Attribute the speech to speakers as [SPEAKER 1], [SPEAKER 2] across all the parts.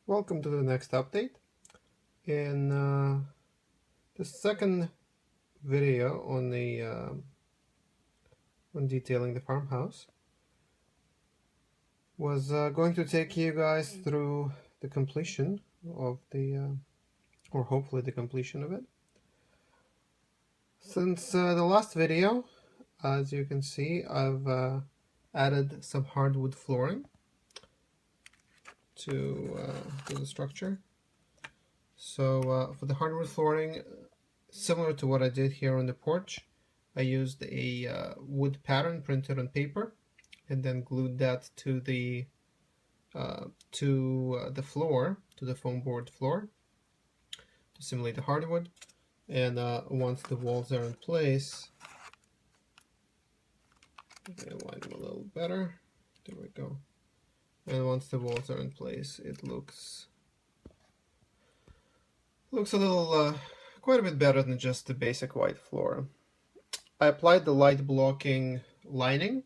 [SPEAKER 1] Welcome to the next update. In the second video on on detailing the farmhouse, was going to take you guys through the completion of or hopefully the completion of it. Since the last video, as you can see, I've added some hardwood flooring to the structure. So for the hardwood flooring, similar to what I did here on the porch, I used a wood pattern printed on paper and then glued that to the floor, to the foam board floor, to simulate the hardwood. And once the walls are in place, align them a little better. There we go. And once the walls are in place, it looks a little quite a bit better than just the basic white floor. I applied the light blocking lining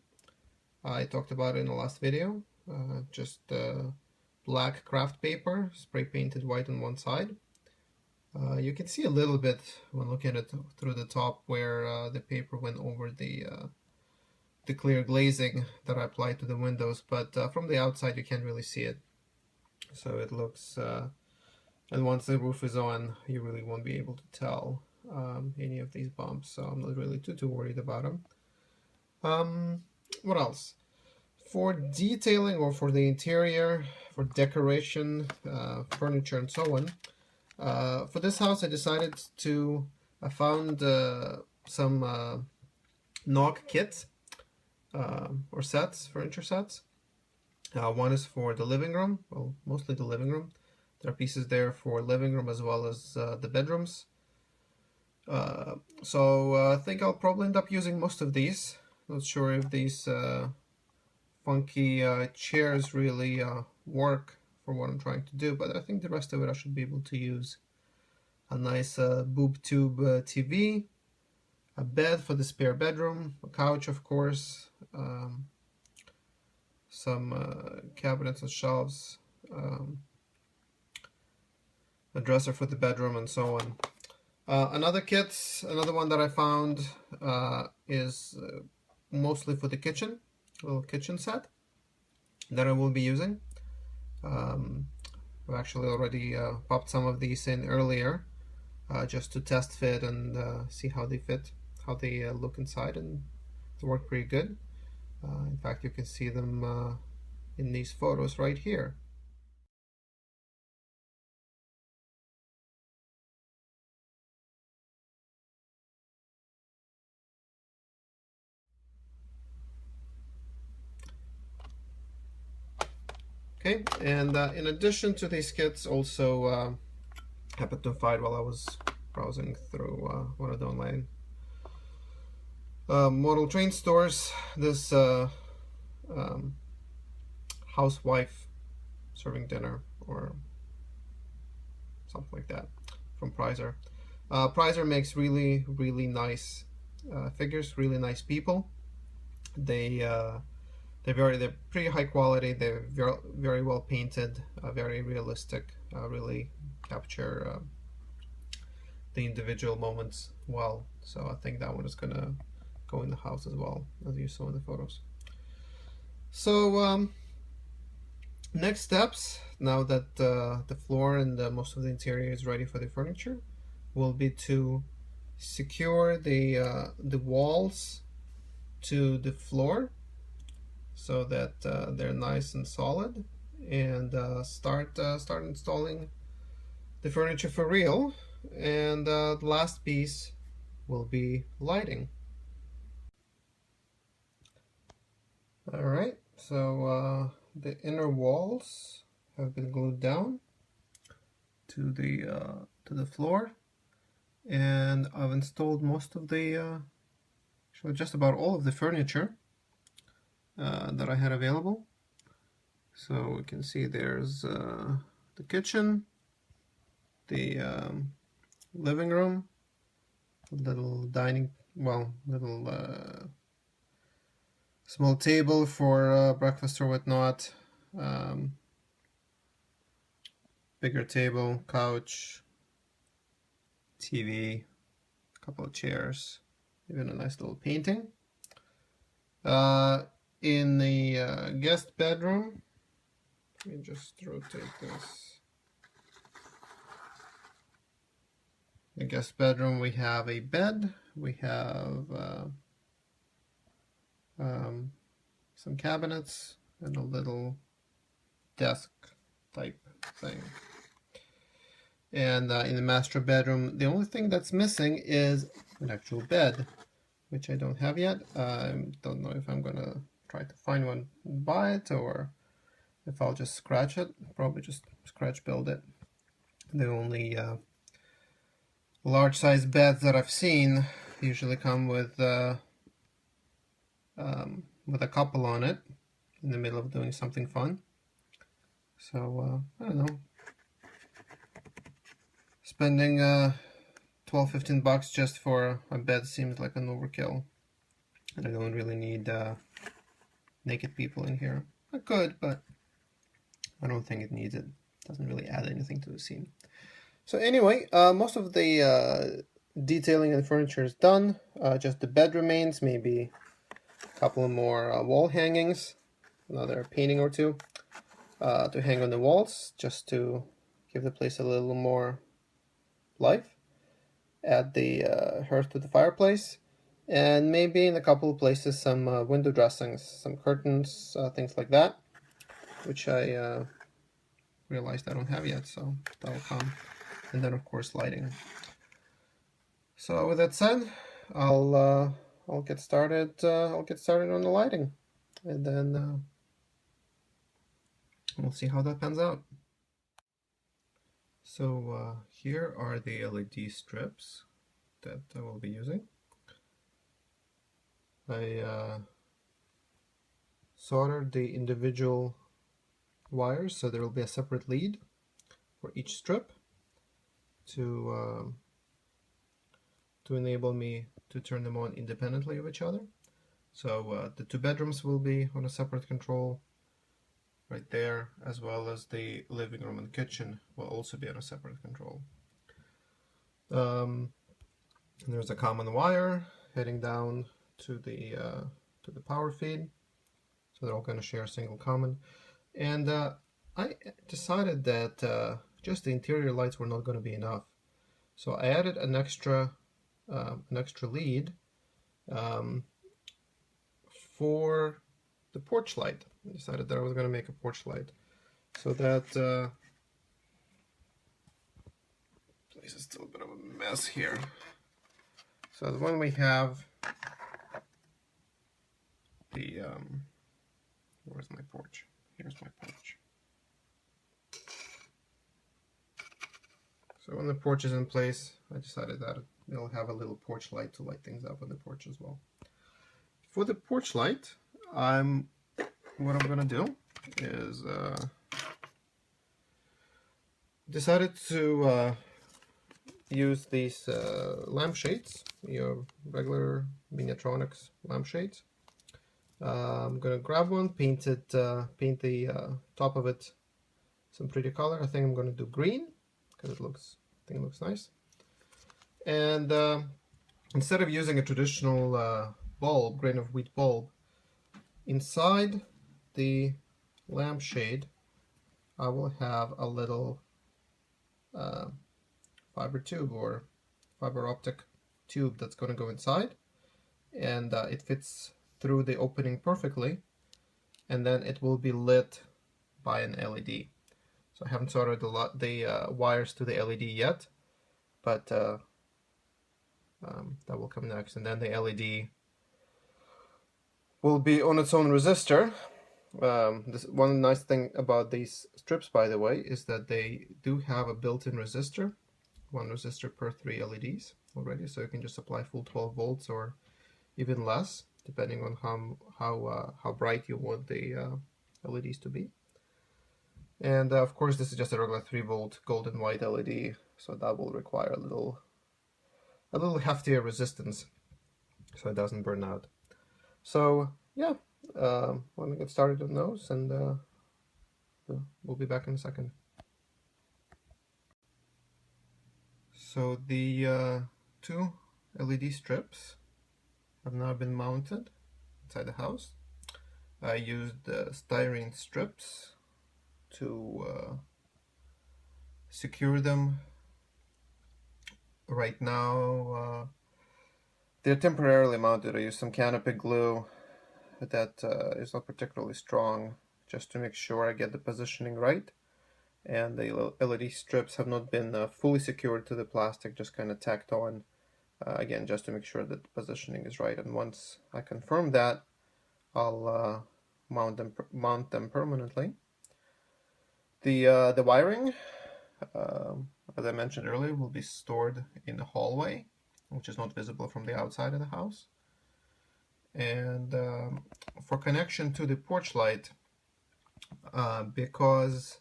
[SPEAKER 1] I talked about it in the last video. Just black craft paper, spray painted white on one side. You can see a little bit when looking at it through the top where the paper went over the clear glazing that I applied to the windows, but from the outside you can't really see it. So it looks, and once the roof is on, you really won't be able to tell any of these bumps, so I'm not really too worried about them. What else? For detailing or for the interior, for decoration, furniture and so on, for this house I decided to, I found some knock kits or sets, furniture sets. One is for the living room, well, mostly the living room. There are pieces there for living room as well as the bedrooms. So I think I'll probably end up using most of these. Not sure if these funky chairs really work for what I'm trying to do, but I think the rest of it I should be able to use. A nice boob tube TV, a bed for the spare bedroom, a couch of course, some cabinets and shelves, a dresser for the bedroom and so on. Another one that I found is mostly for the kitchen, a little kitchen set that I will be using. I've actually already popped some of these in earlier just to test fit and see how they fit, how they look inside, and they work pretty good. In fact, you can see them in these photos right here. Okay, and in addition to these kits, also happened to find while I was browsing through one of the online model train stores, this housewife serving dinner or something like that from Prizer. Prizer makes really nice figures, really nice people. They're pretty high quality. They're very well painted, very realistic. Really capture the individual moments well. So I think that one is gonna go in the house as well, as you saw in the photos. So next steps, now that the floor and most of the interior is ready for the furniture, will be to secure the walls to the floor so that they're nice and solid, and start installing the furniture for real. And the last piece will be lighting. All right, so the inner walls have been glued down to the floor, and I've installed most of the actually just about all of the furniture that I had available. So we can see there's the kitchen, the living room, little small table for breakfast or whatnot, bigger table, couch, TV, a couple of chairs, even a nice little painting. In the guest bedroom, let me just rotate this. In the guest bedroom, we have a bed, we have some cabinets, and a little desk type thing. And in the master bedroom, the only thing that's missing is an actual bed, which I don't have yet. I don't know if I'm gonna try to find one and buy it, or if I'll just scratch it. Probably just scratch build it. The only large size beds that I've seen usually come with a couple on it in the middle of doing something fun. So I don't know. Spending 12-15 bucks just for a bed seems like an overkill. And I don't really need naked people in here. I could, but I don't think it needs it. Doesn't really add anything to the scene. So anyway, most of the detailing and furniture is done. Just the bed remains, maybe a couple more wall hangings, another painting or two to hang on the walls, just to give the place a little more life. Add the hearth to the fireplace, and maybe in a couple of places some window dressings, some curtains, things like that, which I realized I don't have yet, so that'll come. And then of course lighting. So with that said, I'll get started. I'll get started on the lighting, and then we'll see how that pans out. So here are the LED strips that I will be using. I soldered the individual wires, so there will be a separate lead for each strip to enable me to turn them on independently of each other. So the two bedrooms will be on a separate control right there, as well as the living room and kitchen will also be on a separate control. And there's a common wire heading down to the power feed, so they're all going to share a single common. And I decided that just the interior lights were not going to be enough, so I added an extra lead for the porch light. I decided that I was going to make a porch light, so that place is still a bit of a mess here. So when we have the where's my porch? Here's my porch. So when the porch is in place, I decided that it'll have a little porch light to light things up on the porch as well. For the porch light, what I'm gonna do is decided to use these lampshades, your regular Miniatronics lampshades. I'm gonna grab one, paint the top of it some pretty color. I think I'm gonna do green because I think it looks nice. And instead of using a traditional bulb, grain of wheat bulb, inside the lampshade I will have a little fiber tube or fiber optic tube that's going to go inside, and it fits through the opening perfectly, and then it will be lit by an LED. So I haven't soldered the wires to the LED yet, but that will come next. And then the LED will be on its own resistor. One nice thing about these strips, by the way, is that they do have a built-in resistor, one resistor per 3 LEDs already, so you can just apply full 12 volts or even less, depending on how bright you want the LEDs to be. And of course, this is just a regular 3-volt gold and white LED, so that will require a little heftier resistance, so it doesn't burn out. So yeah, let me get started on those, and we'll be back in a second. So the two LED strips have now been mounted inside the house. I used styrene strips to secure them. Right now they're temporarily mounted. I used some canopy glue that is not particularly strong, just to make sure I get the positioning right. And the LED strips have not been fully secured to the plastic, just kind of tacked on, again, just to make sure that the positioning is right. And once I confirm that, I'll mount them permanently. The wiring, as I mentioned earlier, will be stored in the hallway, which is not visible from the outside of the house. And for connection to the porch light, because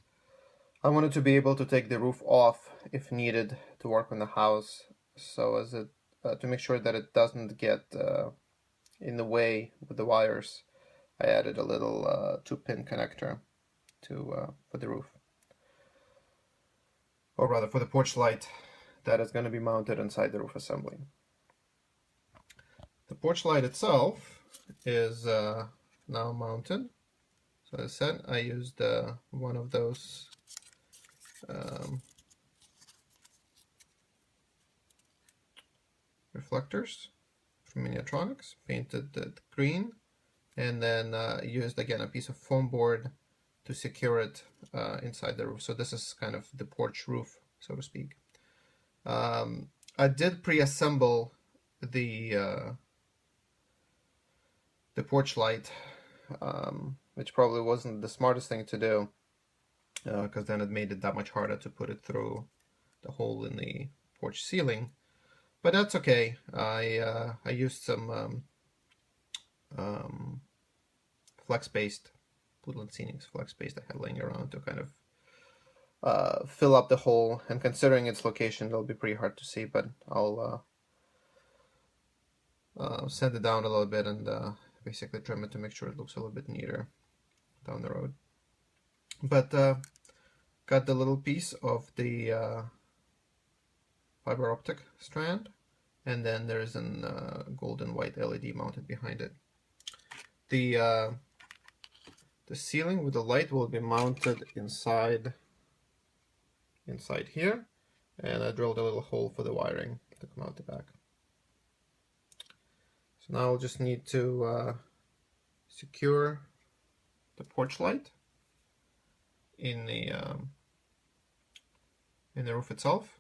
[SPEAKER 1] I wanted to be able to take the roof off if needed to work on the house, so as to make sure that it doesn't get in the way with the wires, I added a little 2-pin connector for the roof, or rather for the porch light that is going to be mounted inside the roof assembly. The porch light itself is now mounted. So as I said, I used one of those reflectors from Miniatronics, painted it green, and then used again a piece of foam board to secure it inside the roof. So this is kind of the porch roof, so to speak. I did pre-assemble the porch light, which probably wasn't the smartest thing to do, because then it made it that much harder to put it through the hole in the porch ceiling. But that's okay. I used some flex-based, Woodland Scenics flex-based I had laying around to kind of fill up the hole, and considering its location, it'll be pretty hard to see, but I'll sand it down a little bit and basically trim it to make sure it looks a little bit neater down the road. But got the little piece of the fiber optic strand, and then there's a gold and white LED mounted behind it. The ceiling with the light will be mounted inside here, and I drilled a little hole for the wiring to come out the back. So now I'll just need to secure the porch light in the roof itself,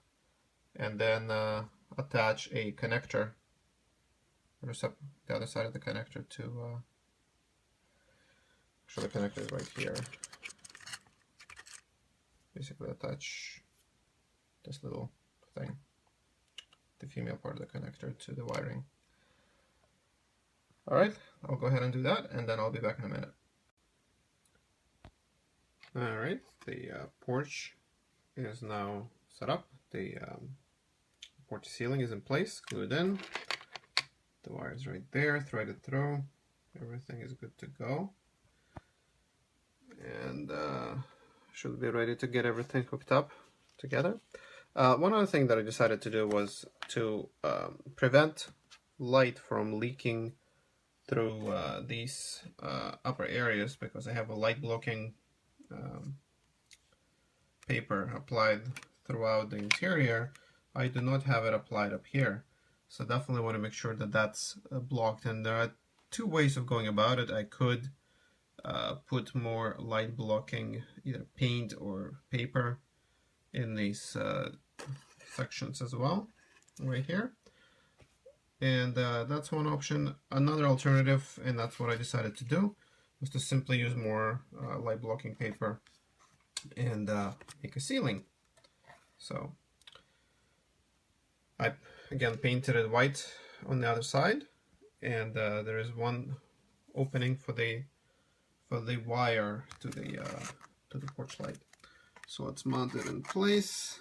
[SPEAKER 1] and then attach a connector, or the other side of the connector to. Actually, the connector is right here. Basically, attach this little thing, the female part of the connector, to the wiring. Alright, I'll go ahead and do that, and then I'll be back in a minute. Alright, the porch is now set up. The porch ceiling is in place, glued in. The wire is right there, threaded through. Everything is good to go. And should be ready to get everything hooked up together. One other thing that I decided to do was to prevent light from leaking through these upper areas, because I have a light blocking paper applied throughout the interior. I do not have it applied up here, so definitely want to make sure that that's blocked. And there are two ways of going about it. I could put more light blocking either paint or paper in these sections as well, right here. And that's one option. Another alternative, and that's what I decided to do, was to simply use more light blocking paper and make a ceiling. So I again painted it white on the other side, and there is one opening for the wire to the porch light. So let's mount it in place.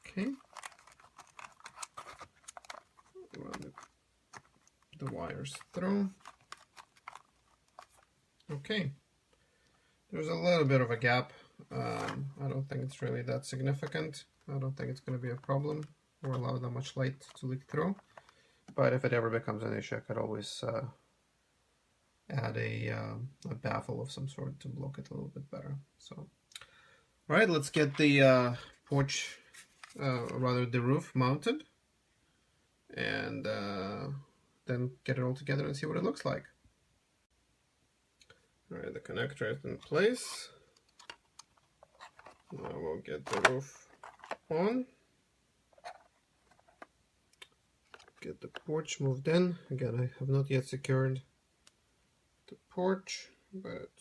[SPEAKER 1] Okay. Run the wires through. Okay. There's a little bit of a gap I don't think it's really that significant. I don't think it's going to be a problem or allow that much light to leak through. But if it ever becomes an issue, I could always add a baffle of some sort to block it a little bit better. So, all right, let's get the porch, rather the roof mounted, and then get it all together and see what it looks like. All right, the connector is in place. Now we'll get the roof on. Get the porch moved in. Again, I have not yet secured the porch, but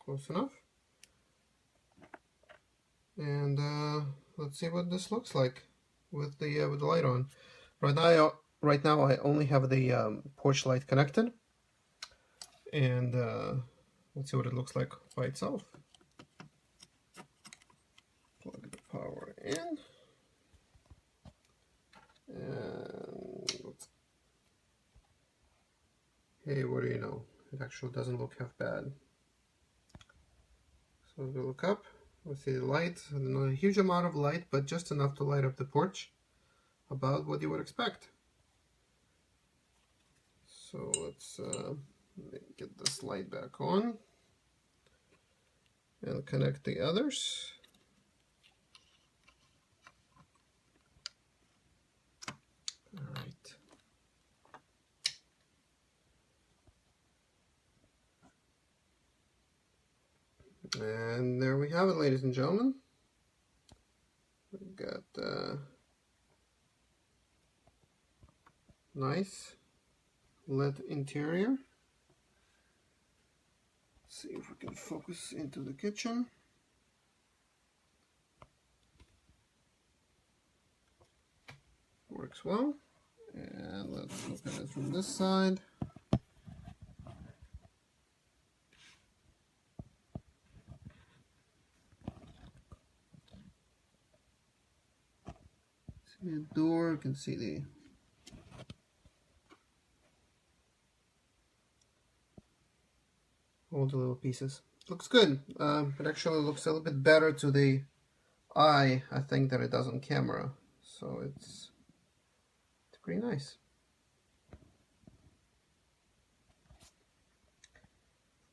[SPEAKER 1] close enough. And let's see what this looks like with the light on. Right now I only have the porch light connected, and let's see what it looks like by itself. Plug the power in, and hey, what do you know? It actually doesn't look half bad. So we look up, we see the light, not a huge amount of light, but just enough to light up the porch, about what you would expect. So let's get this light back on and connect the others. All right. And there we have it, ladies and gentlemen. We've got nice lit interior. Let's see if we can focus into the kitchen. Works well. And let's look at it from this side. See the door, you can see the all the little pieces. Looks good. It actually looks a little bit better to the eye, I think, than it does on camera. So it's pretty nice.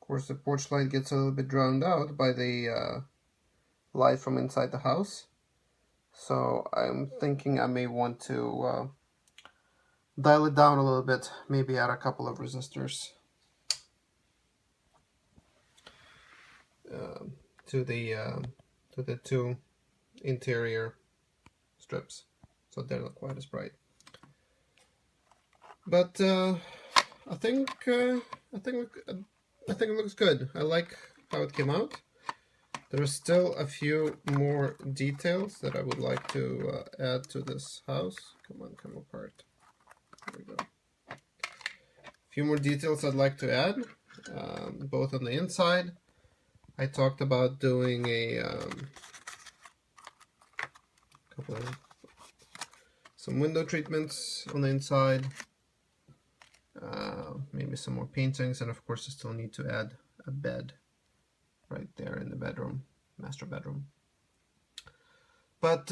[SPEAKER 1] Of course, the porch light gets a little bit drowned out by the light from inside the house. So I'm thinking I may want to dial it down a little bit, maybe add a couple of resistors to the two interior strips, so they're not quite as bright. But I think it looks good. I like how it came out. There are still a few more details that I would like to add to this house. Come on, come apart. There we go. A few more details I'd like to add, both on the inside. I talked about doing a couple of some window treatments on the inside, maybe some more paintings, and of course I still need to add a bed right there in the bedroom, master bedroom. But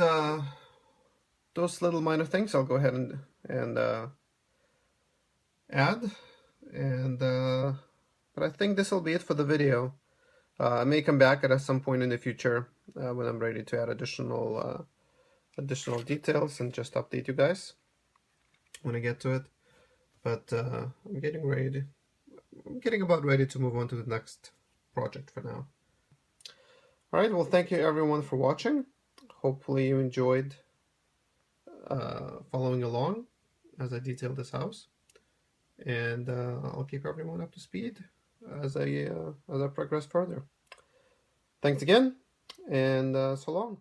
[SPEAKER 1] those little minor things I'll go ahead and add, and but I think this will be it for the video. I may come back at some point in the future when I'm ready to add additional details and just update you guys when I get to it. But I'm getting about ready to move on to the next project for now. All right, well, thank you everyone for watching. Hopefully you enjoyed following along as I detail this house, and I'll keep everyone up to speed as I progress further. Thanks again, and so long.